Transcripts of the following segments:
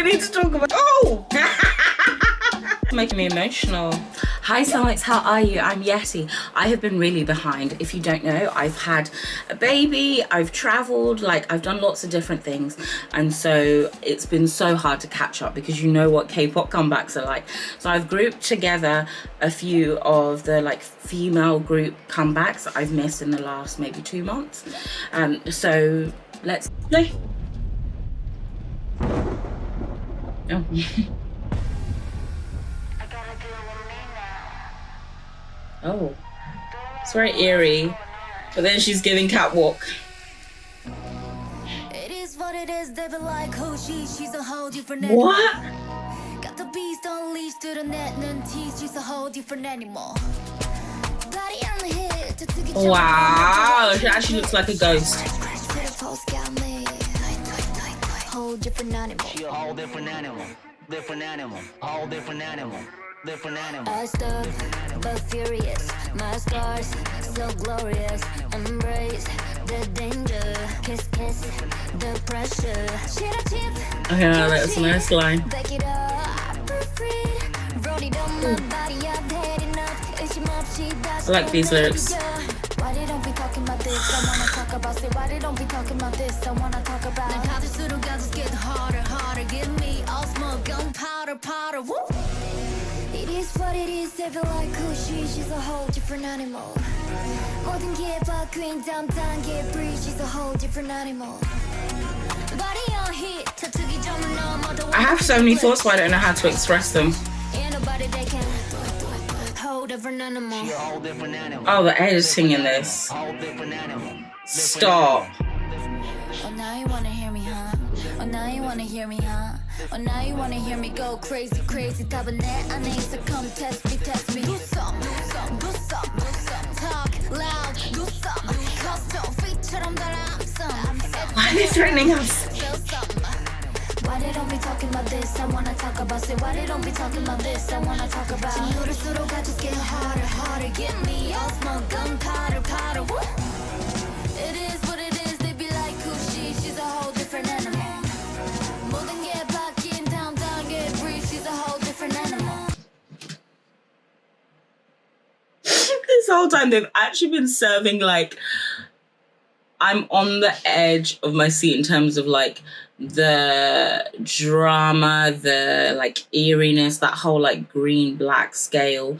we need to talk about. Oh! Making me emotional. Hi Seoulmates, how are you? I'm Yeti. I have been really behind. If you don't know, I've had a baby, I've traveled, like I've done lots of different things, and so it's been so hard to catch up because you know what K-pop comebacks are like. So I've grouped together a few of the like female group comebacks that I've missed in the last maybe 2 months. So let's play. Oh. Oh, it's very eerie, but then she's giving catwalk. It is what it is, they be like who she's a whole different animal. What? Got the beast unleashed to the net and tease, she's a whole different animal. Body on the head, wow, she actually looks like a ghost. Whole different animal. She a whole different animal, different animal, whole different animal. Different animal. I stop, but furious. My scars, so glorious. Embrace the danger. Kiss, kiss, the pressure. Shit a tip. Okay, that's a nice line. Back it up, roll it on my body. I've had enough. I like these lyrics. Why they don't be talking about this? I wanna talk about it. Why they don't be talking about this? I wanna talk about it. How the little guys get harder, harder. Give me all smoke, gunpowder, powder. Woo! It is what it is, they feel like who she's a whole different animal. 모든 게 바뀐 다음 단계 breathe, she's a whole different animal. Body on hit, 터뜨기 점을 넘어도 I have so many thoughts, but I don't know how to express them. Ain't nobody that can whole different animal. She a whole different animal. Oh, the Ed is singing this. Whole different animal. Stop. Oh, now you wanna hear me, huh? Oh, now you wanna hear me, huh? Oh, now you wanna hear me go crazy, crazy. 답은 내 안에 있어, come test me, test me. Do some, do some, do some, do some. Talk loud, do some. Custom feat처럼 달아, I'm some. Why are they threatening us? Why they don't be talking about this? I wanna talk about it. Why they don't be talking about this? I wanna talk about it. 누를수록 I just get harder, harder. Give me all smoke, gunpowder, powder. Woo! It is what it is. They be like who she's a whole different animal. 모든 게 바뀐 다음 단계 breathe. She's a whole different animal. This whole time they've actually been serving like I'm on the edge of my seat in terms of like the drama, the like eeriness, that whole like green black scale.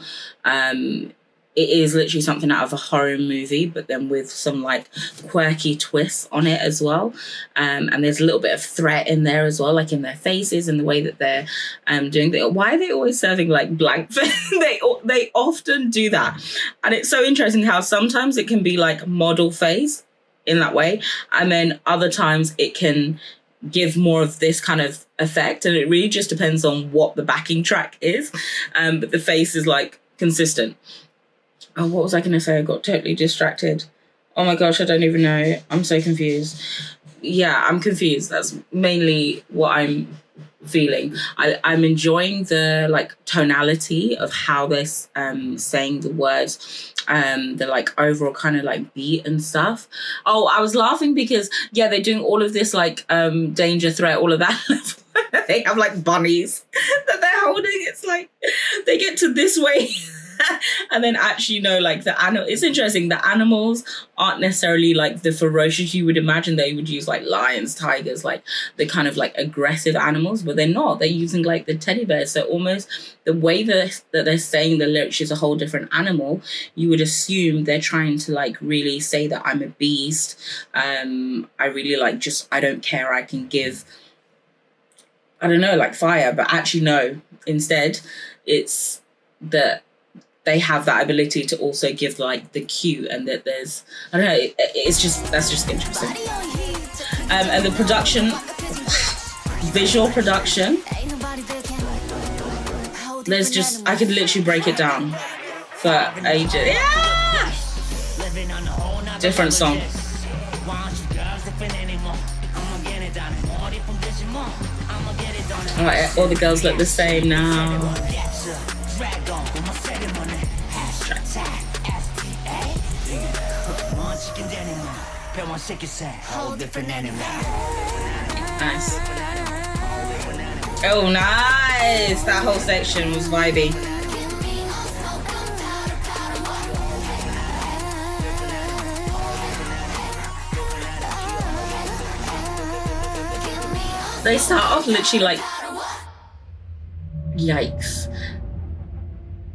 It is literally something out of a horror movie, but then with some like quirky twists on it as well. And there's a little bit of threat in there as well, like in their faces and the way that they're doing things. Why are they always serving like blank face? They often do that. And it's so interesting how sometimes it can be like model face in that way. And then other times it can give more of this kind of effect. And it really just depends on what the backing track is. But the face is like consistent. Oh, what was I going to say? I got totally distracted. Oh my gosh, I don't even know. I'm so confused. Yeah, I'm confused. That's mainly what I'm feeling. I'm enjoying the like tonality of how they're saying the words, the like overall kind of like beat and stuff. Oh, I was laughing because yeah, they're doing all of this like danger, threat, all of that. They have like bunnies that they're holding. It's like they get to this way. And then actually, you know, like the animal, it's interesting. The animals aren't necessarily like the ferocious you would imagine they would use, like lions, tigers, like the kind of like aggressive animals, but they're not. They're using like the teddy bears. So almost the way that they're saying the lyrics is a whole different animal. You would assume they're trying to like really say that I'm a beast. I really like just, I don't care. I can give, I don't know, like fire, but actually no. Instead, it's that they have that ability to also give like the cue, and that there's, I don't know, it's just, that's just interesting. And the production, visual production, there's just, I could literally break it down for ages. Yeah! Different song. Alright, all the girls look the same now. Nice. Oh, nice. That whole section was vibey. They start off literally like, yikes.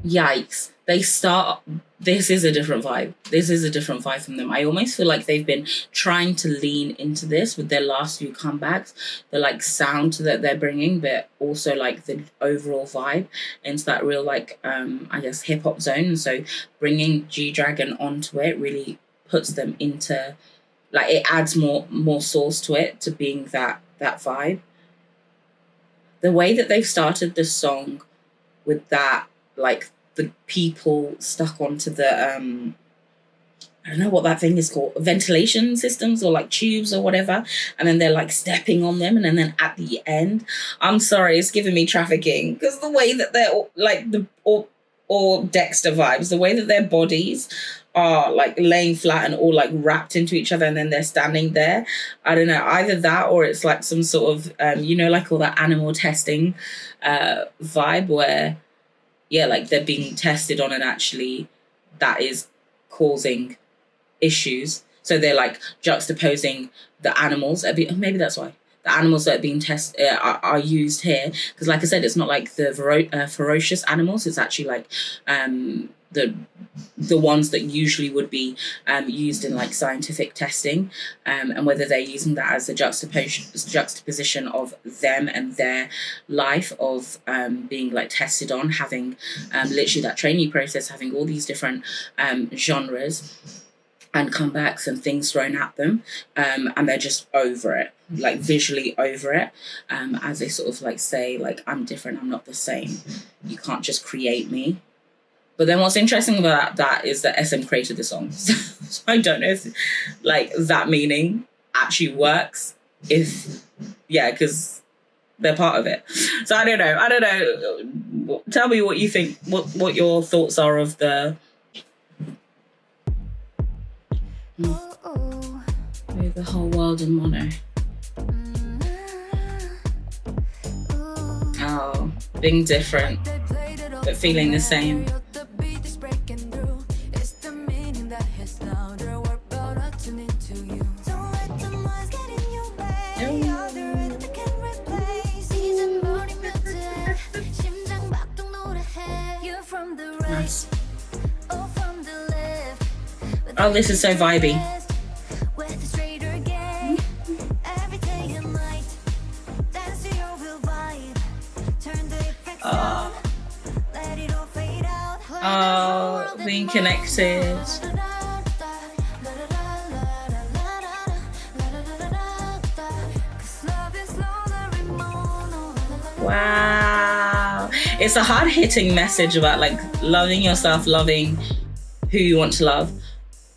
Yikes. They start, this is a different vibe. This is a different vibe from them. I almost feel like they've been trying to lean into this with their last few comebacks. The like sound that they're bringing, but also like the overall vibe into that real like, I guess hip hop zone. And so bringing G-Dragon onto it really puts them into, like it adds more sauce to it, to being that vibe. The way that they've started this song with that, like the people stuck onto the I don't know what that thing is called, ventilation systems or like tubes or whatever, and then they're like stepping on them, and then at the end, I'm sorry, it's giving me trafficking, because the way that they're like or Dexter vibes, the way that their bodies are like laying flat and all like wrapped into each other, and then they're standing there. I don't know, either that or it's like some sort of you know, like all that animal testing vibe where, yeah, like they're being tested on and actually that is causing issues. So they're like juxtaposing the animals. Maybe that's why the animals that are being tested are used here. Because like I said, it's not like the ferocious animals. It's actually like the ones that usually would be used in like scientific testing, and whether they're using that as a juxtaposition of them and their life of being like tested on, having literally that training process, having all these different genres and comebacks and things thrown at them, and they're just over it, like visually over it, as they sort of like say, like, I'm different, I'm not the same, you can't just create me. But then what's interesting about that is that SM created the song. So I don't know if like that meaning actually works. Because they're part of it. So I don't know. Tell me what you think, what your thoughts are of the... the whole world in mono. Oh, being different, but feeling the same. Nice. Oh, this is so vibey. Oh, being connected. Wow. It's a hard-hitting message about like loving yourself, loving who you want to love,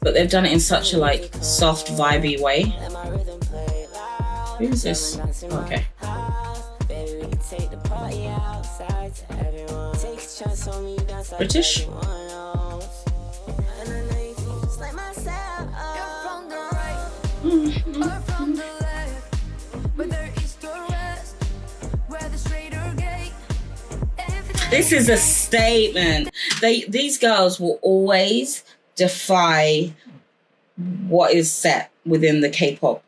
but they've done it in such a like soft, vibey way. Who is this? Okay. British? This is a statement. These girls will always defy what is set within the K-pop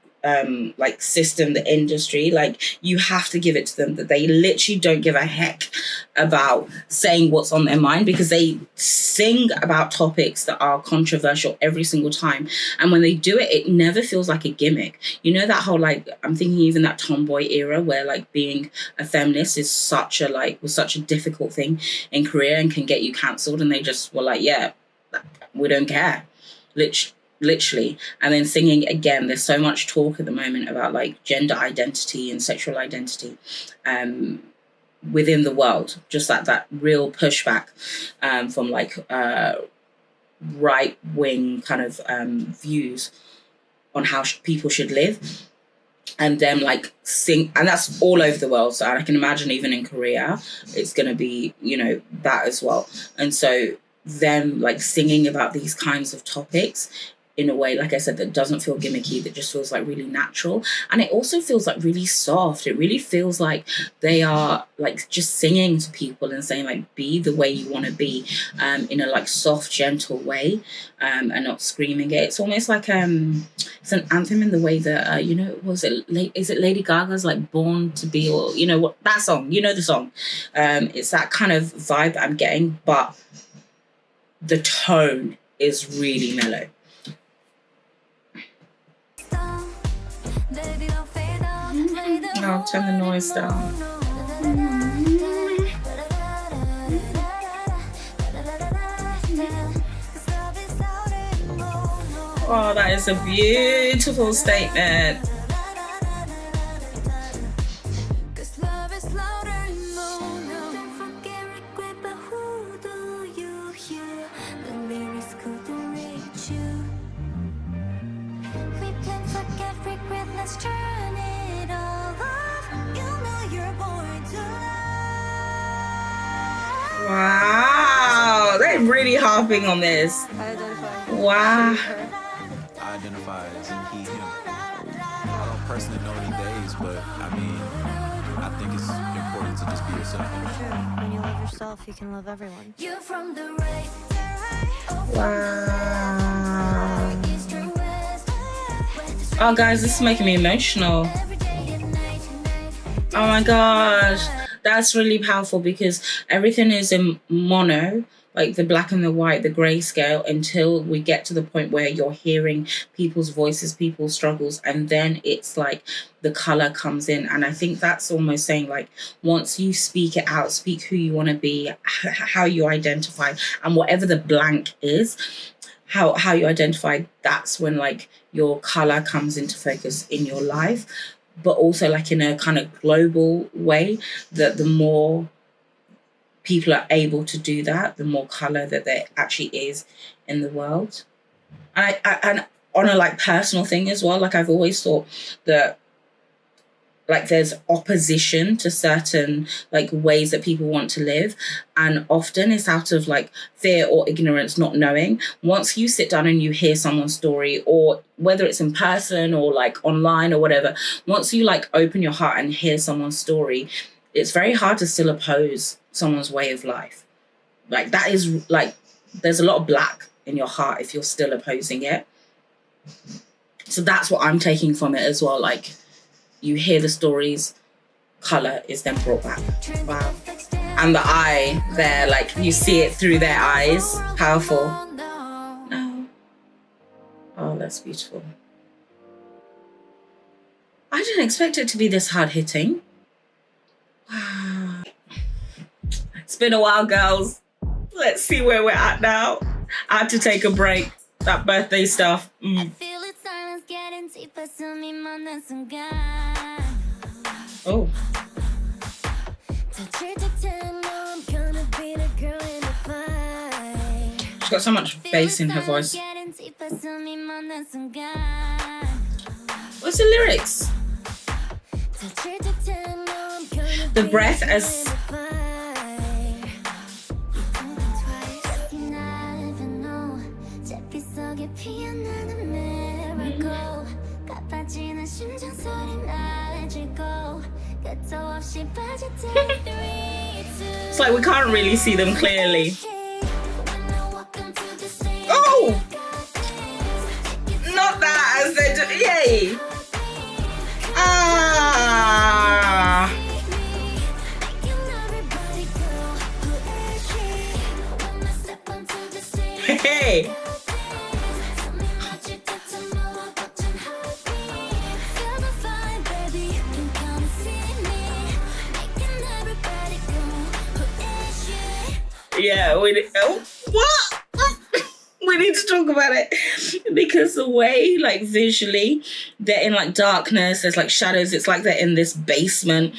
like system, the industry. Like, you have to give it to them that they literally don't give a heck about saying what's on their mind, because they sing about topics that are controversial every single time, and when they do it, it never feels like a gimmick. You know, that whole like, I'm thinking even that tomboy era where like being a feminist is such a difficult thing in Korea and can get you cancelled, and they just were like, yeah, we don't care, literally. And then singing again, there's so much talk at the moment about like gender identity and sexual identity within the world, just that real pushback from like right-wing kind of views on how people should live, and them like sing, and that's all over the world. So I can imagine even in Korea it's going to be, you know, that as well. And so them like singing about these kinds of topics in a way, like I said, that doesn't feel gimmicky, that just feels like really natural. And it also feels like really soft. It really feels like they are like just singing to people and saying like, be the way you want to be, in a like soft, gentle way, and not screaming it. It's almost like it's an anthem in the way that you know, is it Lady Gaga's like Born to Be, or you know what, that song, you know the song. It's that kind of vibe that I'm getting, but the tone is really mellow. I'll turn the noise down. Oh, that is a beautiful statement. Wow, they're really harping on this. Wow. I identify as he, him. I don't personally know any days, but I mean, I think it's important to just be yourself. When you love yourself, you can love everyone. You're from the right. Wow. Oh, guys, this is making me emotional. Oh my gosh, that's really powerful, because everything is in mono, like the black and the white, the grayscale, until we get to the point where you're hearing people's voices, people's struggles, and then it's like the color comes in. And I think that's almost saying like, once you speak it out, speak who you want to be, how you identify, and whatever the blank is, how you identify, that's when like your color comes into focus in your life. But also like in a kind of global way, that the more people are able to do that, the more color that there actually is in the world. And on a like personal thing as well, like I've always thought that like there's opposition to certain like ways that people want to live, and often it's out of like fear or ignorance, not knowing. Once you sit down and you hear someone's story, or whether it's in person or like online or whatever, once you like open your heart and hear someone's story, it's very hard to still oppose someone's way of life. Like that is like, there's a lot of black in your heart if you're still opposing it. So that's what I'm taking from it as well. Like, you hear the stories, color is then brought back. Wow. And the eye there, like you see it through their eyes. Powerful. No. Oh, that's beautiful. I didn't expect it to be this hard hitting. Wow. It's been a while, girls. Let's see where we're at now. I had to take a break. That birthday stuff. Oh. She's got so much bass in her voice. What's the lyrics? The breath as... It's like we can't really see them clearly. Oh! Not that as they do. Yay! Ah! Hey! Yeah, what? We need to talk about it, because the way, like, visually, they're in, like, darkness, there's, like, shadows, it's like they're in this basement,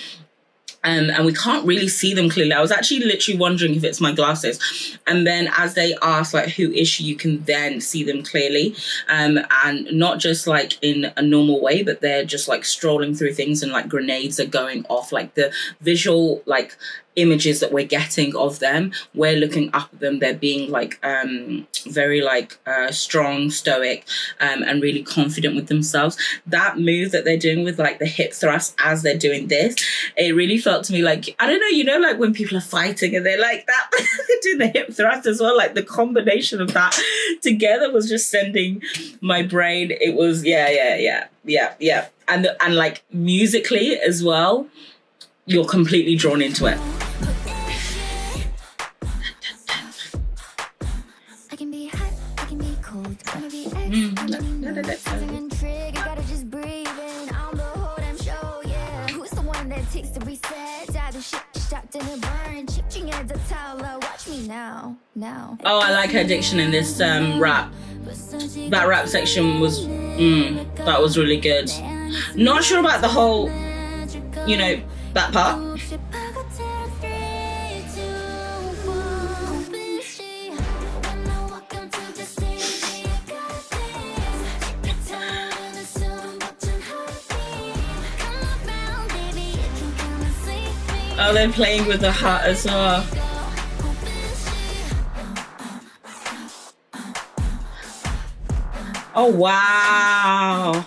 and we can't really see them clearly. I was actually literally wondering if it's my glasses, and then as they ask, like, who is she, you can then see them clearly, and not just, like, in a normal way, but they're just, like, strolling through things, and, like, grenades are going off, like, the visual, like, images that we're getting of them. We're looking up at them. They're being like very like strong, stoic, and really confident with themselves. That move that they're doing with like the hip thrust as they're doing this, it really felt to me like, I don't know, you know, like when people are fighting and they're like that, they're doing the hip thrust as well. Like the combination of that together was just sending my brain. It was yeah. And like musically as well, you're completely drawn into it. I can be hot, I can be cold, gonna be intrigue, I gotta just breathe in on the whole damn show, yeah. Who's the one that takes the reset? Die the shit, stopped in a burn, chip at the tower, watch me now. Oh, I like her diction in this rap. That rap section was, that was really good. Not sure about the whole, you know, that part. Oh, they're playing with the heart as well. Oh, wow.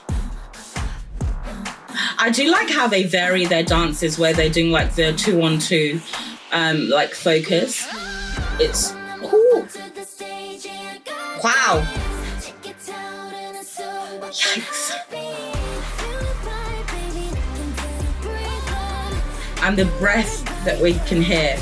I do like how they vary their dances where they're doing like the 2-on-2 like focus. It's cool. Wow. Yikes. And the breath that we can hear.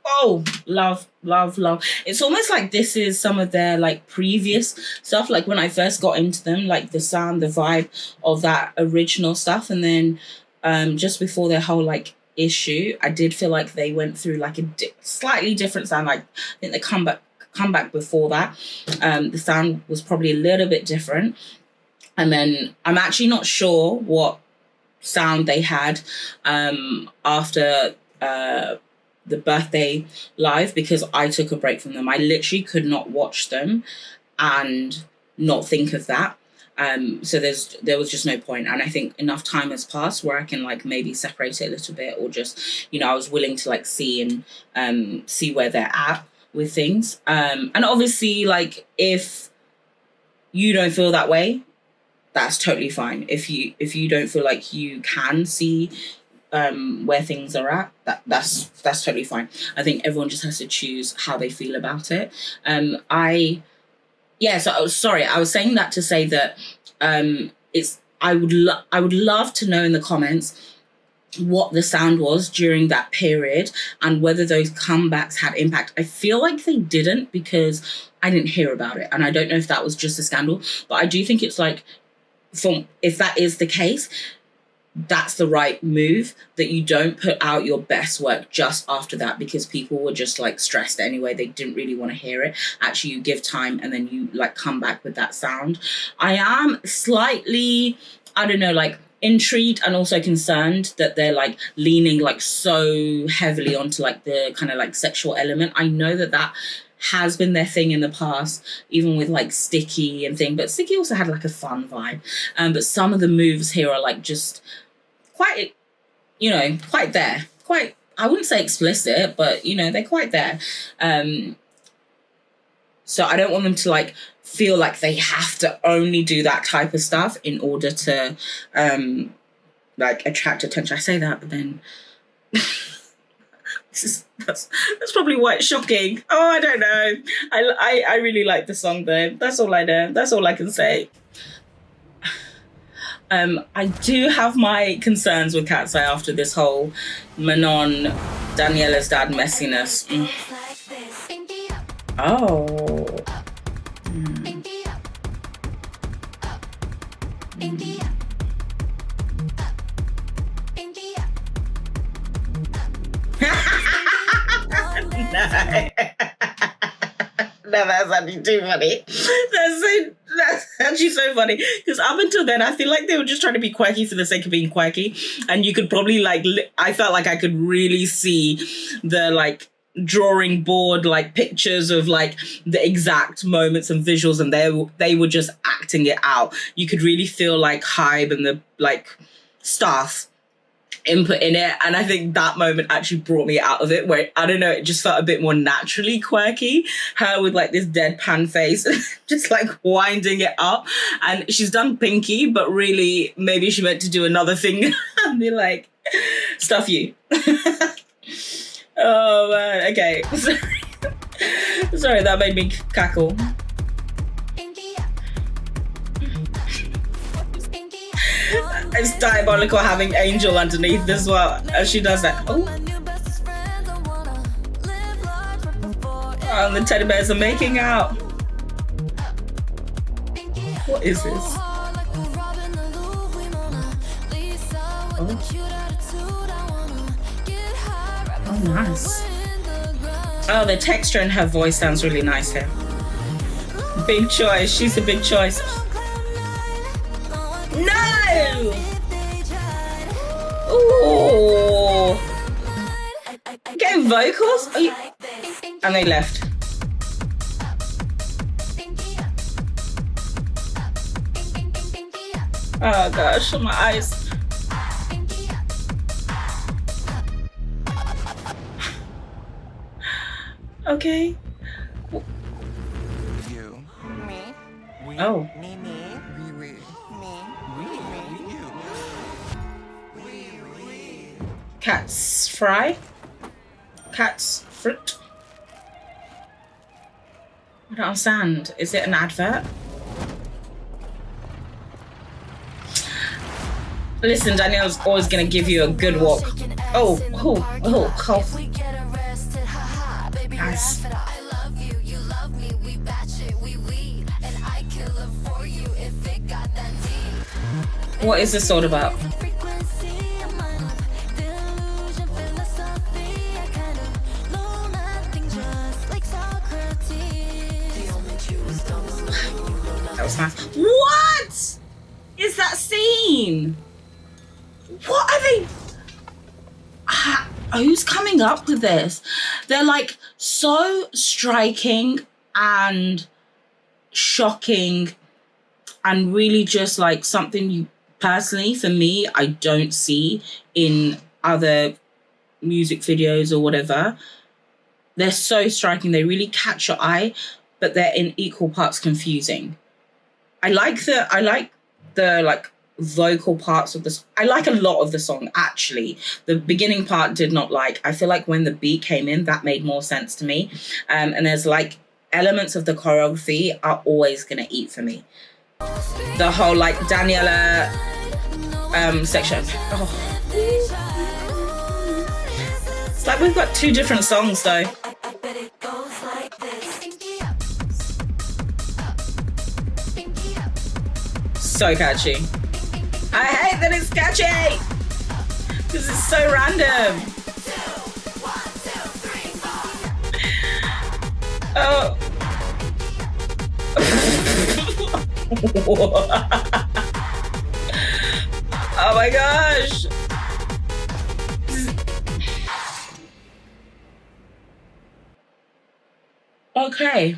Oh, love. It's almost like this is some of their like previous stuff. Like when I first got into them, like the sound, the vibe of that original stuff. And then just before their whole like issue, I did feel like they went through like a slightly different sound. Like I think the comeback before that, the sound was probably a little bit different. And then I'm actually not sure what sound they had after the birthday live, because I took a break from them. I literally could not watch them and not think of that. So there was just no point. And I think enough time has passed where I can like maybe separate it a little bit, or just, you know, I was willing to like see and see where they're at with things. And obviously, like, if you don't feel that way, that's totally fine. If you don't feel like you can see where things are at, that's totally fine. I think everyone just has to choose how they feel about it. So I was sorry. I was saying that to say that I would love to know in the comments what the sound was during that period and whether those comebacks had impact. I feel like they didn't, because I didn't hear about it, and I don't know if that was just a scandal, but I do think it's like, if that is the case, that's the right move, that you don't put out your best work just after that, because people were just like stressed anyway. They didn't really want to hear it. Actually, you give time and then you like come back with that sound. I am slightly, I don't know, like intrigued and also concerned that they're like leaning like so heavily onto like the kind of like sexual element. I know that has been their thing in the past, even with like Sticky and thing, but Sticky also had like a fun vibe. But some of the moves here are like just quite, you know, quite there. Quite, I wouldn't say explicit, but, you know, they're quite there. So I don't want them to like feel like they have to only do that type of stuff in order to like attract attention. I say that, but then that's probably quite shocking. Oh, I don't know. I really like the song though. That's all I know. That's all I can say. I do have my concerns with KATSEYE after this whole Manon, Daniela's dad messiness. Oh. No, that's actually too funny. actually so funny because up until then, I feel like they were just trying to be quirky for the sake of being quirky. And you could probably like, I felt like I could really see the like drawing board, like pictures of like the exact moments and visuals. And they were just acting it out. You could really feel like Hybe and the like staff input in it, and I think that moment actually brought me out of it, where I don't know, it just felt a bit more naturally quirky, her with like this deadpan face just like winding it up. And she's done Pinky, but really maybe she meant to do another thing and be like, stuff you. Oh man, okay. Sorry, that made me cackle. It's diabolical having Angel underneath as well as she does that. Oh, and the teddy bears are making out. What is this? Oh, nice. Oh, the texture in her voice sounds really nice here. Big choice. She's a big choice. No! Ooh. Getting vocals? Are you... And they left. Oh gosh, my eyes. Okay. You. Me. We. Oh. Me. Me. We. Cat's fry? Cat's fruit? I don't understand. Is it an advert? Listen, Danielle's always gonna give you a good walk. Oh, cough. Nice. What is this all about? That was nice. What is that scene? What are they? Who's coming up with this? They're like so striking and shocking and really just like something you personally, for me, I don't see in other music videos or whatever. They're so striking. They really catch your eye, but they're in equal parts confusing. I like the like vocal parts of this. I like a lot of the song, actually. The beginning part did not like. I feel like when the beat came in, that made more sense to me. And there's like elements of the choreography are always gonna eat for me. The whole like Daniela section. Oh. It's like we've got two different songs though. So catchy. I hate that it's catchy because it's so random. Oh. Oh my gosh. Okay.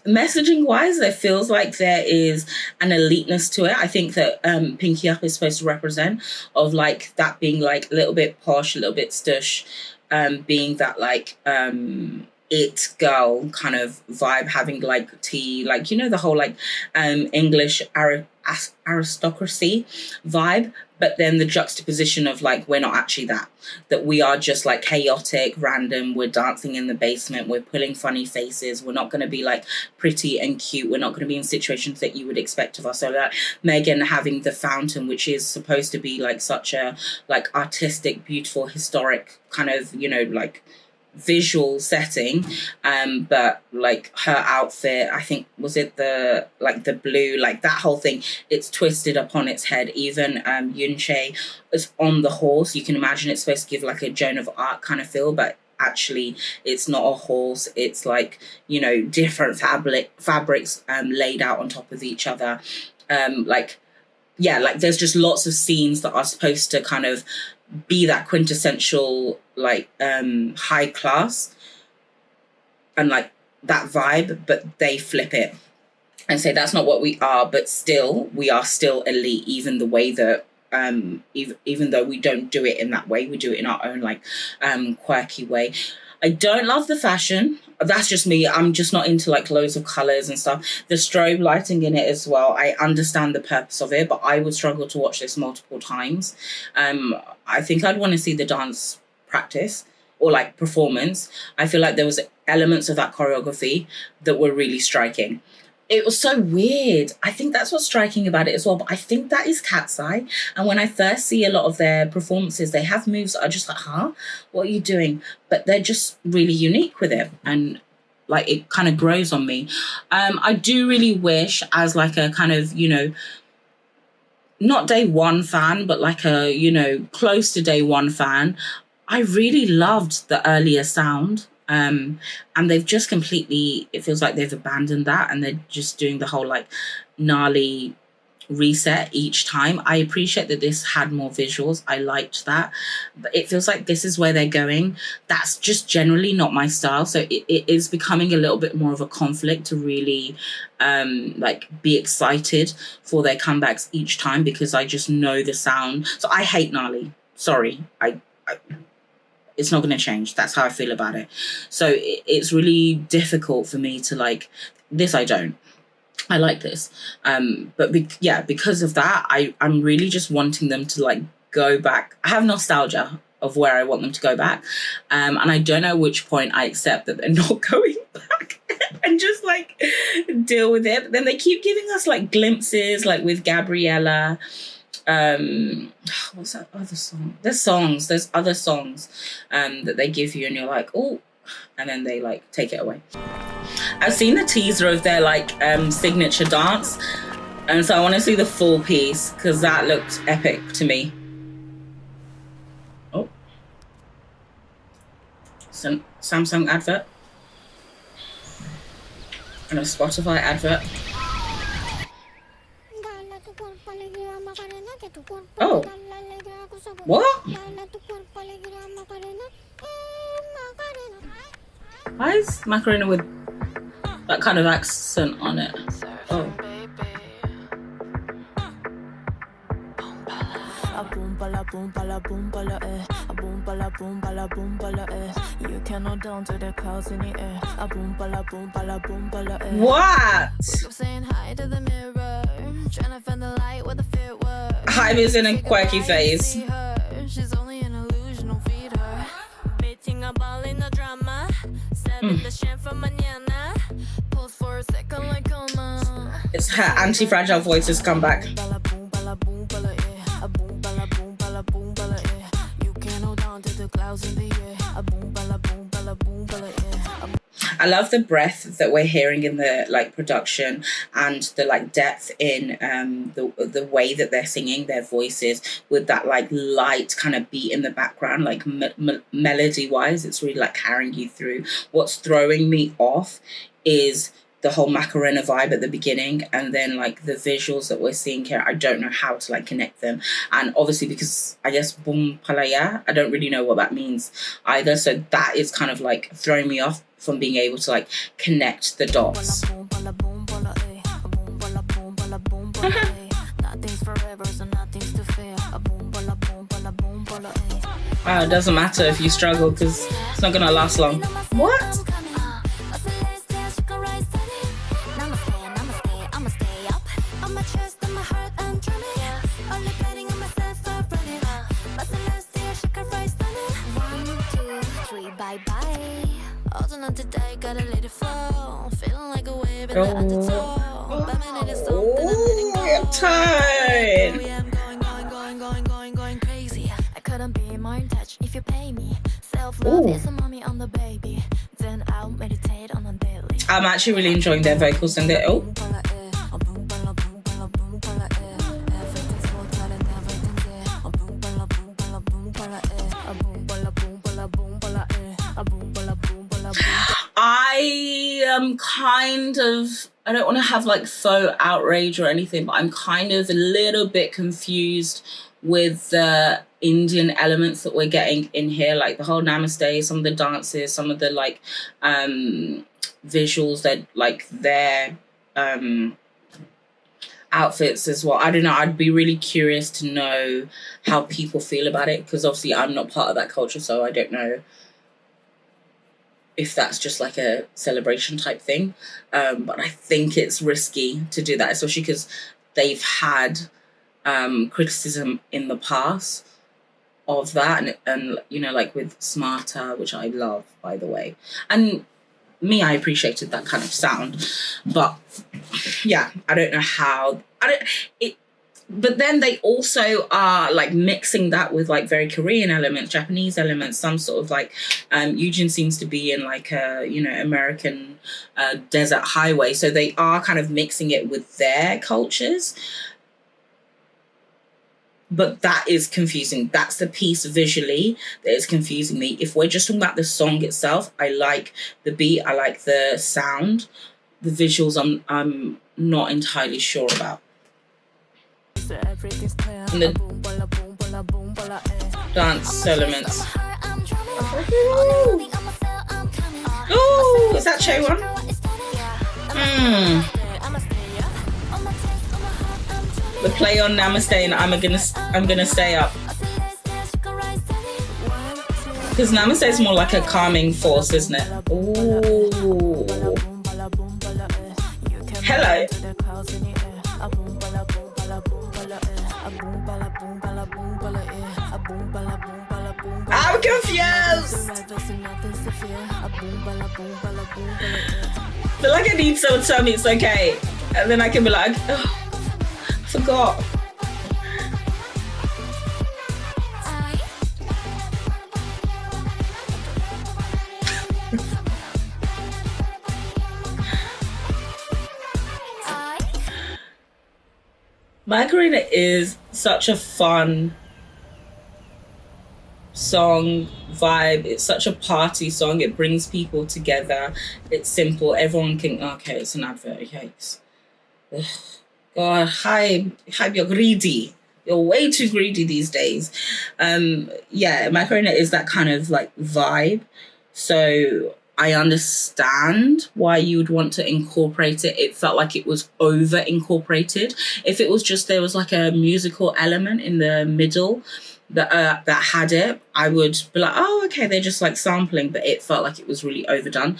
Messaging wise, there feels like there is an eliteness to it. I think that Pinky Up is supposed to represent of like that being like a little bit posh, a little bit stush, being that like it girl kind of vibe, having like tea, like, you know, the whole like English aristocracy vibe. But then the juxtaposition of like, we're not actually that we are just like chaotic, random. We're dancing in the basement. We're pulling funny faces. We're not going to be like pretty and cute. We're not going to be in situations that you would expect of us. So like Megan having the fountain, which is supposed to be like such a like artistic, beautiful, historic kind of, you know, like visual setting, but like her outfit, I think, was it the like the blue, like that whole thing, it's twisted upon its head. Even Yunche is on the horse. You can imagine it's supposed to give like a Joan of Arc kind of feel, but actually it's not a horse, it's like, you know, different fabrics laid out on top of each other. Like, yeah, like there's just lots of scenes that are supposed to kind of be that quintessential like high class and like that vibe, but they flip it and say that's not what we are, but still we are still elite, even the way that even though we don't do it in that way, we do it in our own like quirky way. I don't love the fashion. That's just me. I'm just not into like loads of colors and stuff. The strobe lighting in it as well, I understand the purpose of it, but I would struggle to watch this multiple times. I think I'd want to see the dance practice or like performance. I feel like there was elements of that choreography that were really striking. It was so weird. I think that's what's striking about it as well. But I think that is KATSEYE. And when I first see a lot of their performances, they have moves that are just like, huh? What are you doing? But they're just really unique with it. And like it kind of grows on me. I do really wish, as like a kind of, you know, not day one fan, but like a, you know, close to day one fan, I really loved the earlier sound. And they've just completely, it feels like they've abandoned that and they're just doing the whole like gnarly reset each time. I appreciate that this had more visuals. I liked that, but it feels like this is where they're going. That's just generally not my style. So it is becoming a little bit more of a conflict to really like be excited for their comebacks each time, because I just know the sound. So I hate gnarly. Sorry. It's not going to change. That's how I feel about it. So it's really difficult for me to like this. I don't. I like this. But because of that, I'm really just wanting them to like go back. I have nostalgia of where I want them to go back. And I don't know which point I accept that they're not going back and just like deal with it. But then they keep giving us like glimpses, like with Gabriella. What's that other song? There's other songs that they give you and you're like, oh, and then they like take it away. I've seen the teaser of their like signature dance, and so I want to see the full piece because that looked epic to me. Oh, some Samsung advert and a Spotify advert. Oh, what? Why is Macarena with that kind of accent on it? Oh. BOOMPALA, BOOMPALA, BOOMPALA, BOOMPALA, BOOMPALA, BOOMPALA, you cannot down to the clouds in the air. BOOMPALA, BOOMPALA, BOOMPALA, What? saying hi to the mirror, trying to find the light where the fear was. Hybe is in a quirky phase. She's only an illusion, don't feed her. Beating a ball in the drama, setting the shit for mañana. Pulse for a second like coma. It's her anti-fragile voices come back. I love the breath that we're hearing in the like production and the like depth in the way that they're singing their voices with that like light kind of beat in the background, like melody wise, it's really like carrying you through. What's throwing me off is the whole Macarena vibe at the beginning, and then like the visuals that we're seeing here. I don't know how to like connect them, and obviously because I guess BOOMPALA, I don't really know what that means either, so that is kind of like throwing me off from being able to like connect the dots. It doesn't matter if you struggle because it's not gonna last long. What? I'm tired. Crazy. I couldn't be more in touch if you pay me. Self-love is a mommy on the baby. Then I'll meditate on a daily. I'm actually really enjoying their vocals and their I'm kind of, I don't want to have like faux outrage or anything, but I'm kind of a little bit confused with the Indian elements that we're getting in here, like the whole namaste, some of the dances, some of the like visuals, that like their outfits as well. I don't know, I'd be really curious to know how people feel about it, because obviously I'm not part of that culture, so I don't know if that's just like a celebration type thing. But I think it's risky to do that, especially because they've had criticism in the past of that, and you know, like with Smarter, which I love, by the way, and me, I appreciated that kind of sound, but yeah, I don't know how but then they also are like mixing that with like very Korean elements, Japanese elements, some sort of like Eugene seems to be in like a, you know, American desert highway, so they are kind of mixing it with their cultures. But that is confusing. That's the piece visually that is confusing me. If we're just talking about the song itself, I like the beat, I like the sound. The visuals I'm not entirely sure about. And the dance elements. Oh, is that Chaewon? The play on Namaste and I'm gonna stay up. Because Namaste is more like a calming force, isn't it? Ooh. Hello. I'm confused. I feel like I need someone to tell me it's okay, and then I can be like, oh, I forgot. Macarena is such a fun song vibe. It's such a party song. It brings people together. It's simple. Everyone can, okay, it's an advert, yikes. Ugh. God, Hybe, you're greedy. You're way too greedy these days. Yeah, Macarena is that kind of like vibe. So I understand why you would want to incorporate it. It felt like it was over incorporated. If it was just, there was like a musical element in the middle that had it, I would be like, oh, okay, they're just like sampling, but it felt like it was really overdone.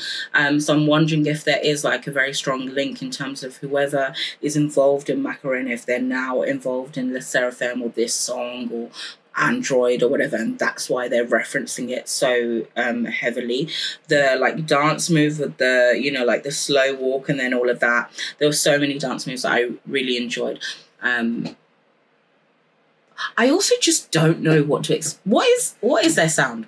So I'm wondering if there is like a very strong link in terms of whoever is involved in Macarena, if they're now involved in Les Sserafim or this song or Android or whatever, and that's why they're referencing it so heavily. The like dance move with the, you know, like the slow walk and then all of that, there were so many dance moves that I really enjoyed. I also just don't know what to what is their sound,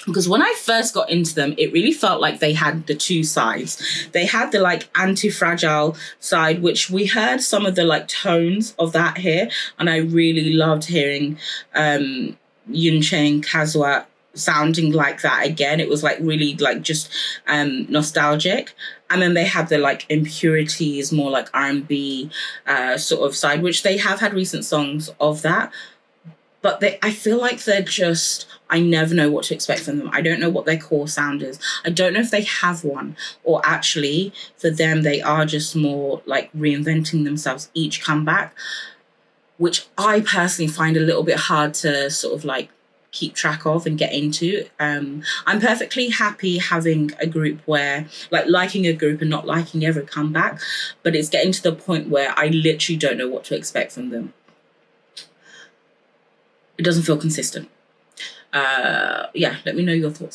because when I first got into them, it really felt like they had the two sides. They had the like anti-fragile side, which we heard some of the like tones of that here, and I really loved hearing Yunchae and Kazuha sounding like that again. It was like really like just nostalgic. And then they have the like impurities, more like R&B sort of side, which they have had recent songs of that. But I feel like they're just, I never know what to expect from them. I don't know what their core sound is. I don't know if they have one, or actually for them, they are just more like reinventing themselves each comeback, which I personally find a little bit hard to sort of like keep track of and get into. I'm perfectly happy having a group where like liking a group and not liking every comeback, but it's getting to the point where I literally don't know what to expect from them. It doesn't feel consistent. Yeah, let me know your thoughts.